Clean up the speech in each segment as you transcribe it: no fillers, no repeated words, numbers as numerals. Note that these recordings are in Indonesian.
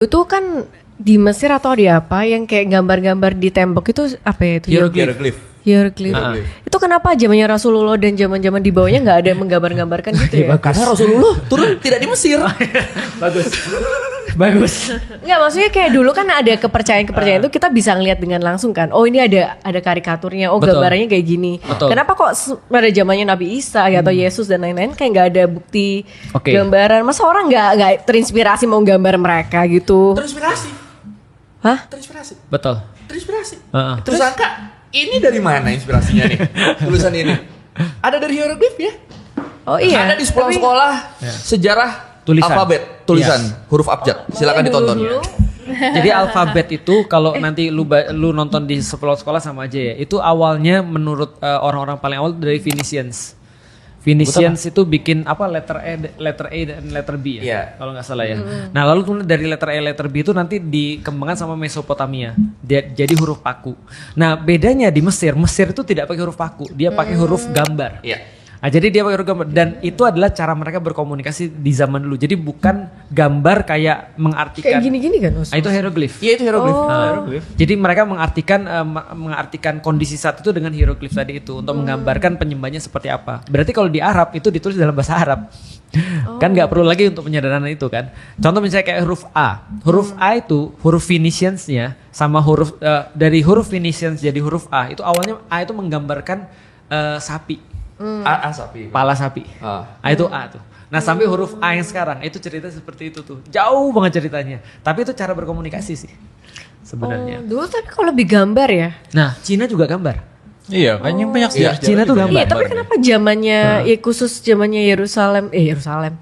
Itu kan di Mesir atau di apa yang kayak gambar-gambar di tembok itu apa ya itu? Hieroglif. Hieroglif. Itu kenapa zamannya Rasulullah dan zaman-zaman di bawahnya nggak ada yang menggambar-gambarkan gitu ya? Karena Rasulullah turun tidak di Mesir. Bagus. Nggak, maksudnya kayak dulu kan ada kepercayaan-kepercayaan itu kita bisa ngeliat dengan langsung kan. Oh ini ada karikaturnya, oh Betul. gambarannya kayak gini. Betul. Kenapa kok pada zamannya Nabi Isa ya, atau Yesus dan lain-lain kayak nggak ada bukti Oke. gambaran? Masa orang nggak terinspirasi mau gambar mereka gitu? Terinspirasi. Hah? Terinspirasi. Betul. Terinspirasi. Heeh. Terus sangka ini dari mana inspirasinya nih? Tulisan ini. Ada dari hieroglif ya? Oh iya. Ada di sekolah-sekolah sejarah Tulisan. alfabet, tulisan, huruf abjad. Silakan ditonton. Dulu-dulu. Jadi alfabet itu kalau nanti lu nonton di sekolah sama aja ya. Itu awalnya menurut orang-orang paling awal dari Phoenicians. Phoenicians itu bikin apa letter A dan letter B ya, Iya. kalau nggak salah ya. Nah lalu kemudian dari letter A letter B itu nanti dikembangkan sama Mesopotamia, jadi huruf paku. Nah bedanya di Mesir itu tidak pakai huruf paku, dia pakai huruf gambar. Iya. Nah, jadi dia pakai huruf gambar dan itu adalah cara mereka berkomunikasi di zaman dulu. Jadi bukan gambar kayak mengartikan. Kayak gini-gini kan? Nah, itu hieroglif. Iya itu hieroglif. Oh. Hieroglif. Jadi mereka mengartikan kondisi saat itu dengan hieroglif tadi itu untuk menggambarkan penyembahnya seperti apa. Berarti kalau di Arab itu ditulis dalam bahasa Arab. Kan nggak perlu lagi untuk penyederhanaan itu kan. Contoh misalnya kayak huruf A. Huruf A itu huruf Phoenicians-nya sama huruf dari huruf Phoenicians jadi huruf A itu awalnya A itu menggambarkan sapi. A sapi. Pala sapi. Ah. Nah, itu A tuh. Nah sampai huruf A yang sekarang itu cerita seperti itu tuh. Jauh banget ceritanya. Tapi itu cara berkomunikasi sih sebenarnya. Dulu tapi kalau lebih gambar ya. Nah Cina juga gambar. Iya, kayaknya banyak Iya, sejarah Cina tuh juga. gambar. Iya, tapi kenapa zamannya ya khusus zamannya Yerusalem.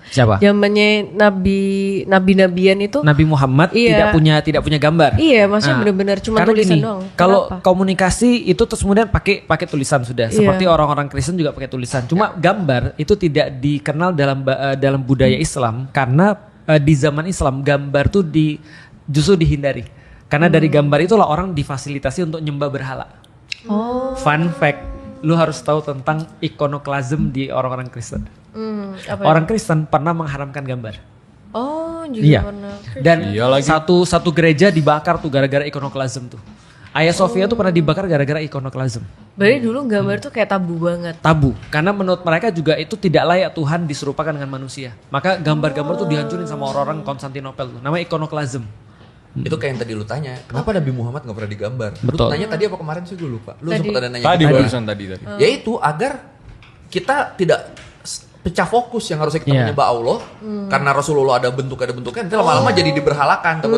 Siapa? Zamannya nabi-nabian itu. Nabi Muhammad Iya. tidak punya gambar. Iya, maksudnya Nah, benar-benar cuma karena tulisan gini, doang. Kalau Kenapa? komunikasi itu terus kemudian pakai tulisan sudah. Iya. Seperti orang-orang Kristen juga pakai tulisan. Cuma gambar itu tidak dikenal dalam budaya Islam karena di zaman Islam gambar tuh justru dihindari. Karena dari gambar itulah orang difasilitasi untuk nyembah berhala. Oh. Fun fact, lu harus tahu tentang ikonoklasm di orang-orang Kristen. Apa Orang Kristen pernah mengharamkan gambar. Oh, juga Iya. pernah. Dan Iya lagi. satu gereja dibakar tuh gara-gara ikonoklasm tuh. Hagia Sophia tuh pernah dibakar gara-gara ikonoklasm. Berarti dulu gambar tuh kayak tabu banget. Tabu, karena menurut mereka juga itu tidak layak Tuhan diserupakan dengan manusia. Maka gambar-gambar tuh dihancurin sama orang-orang Konstantinopel tuh. Namanya ikonoklasm. Itu kayak yang tadi lu tanya. Kenapa Nabi Muhammad gak pernah digambar? Betul. Lu nanya tadi apa kemarin sih gue lupa. Lu Tadi. sempat ada nanya. Tadi gitu. barusan tadi. Yaitu agar kita tidak pecah fokus yang harusnya kita Iya. menyembah Allah karena Rasulullah ada bentuknya nanti lama-lama jadi diberhalakan.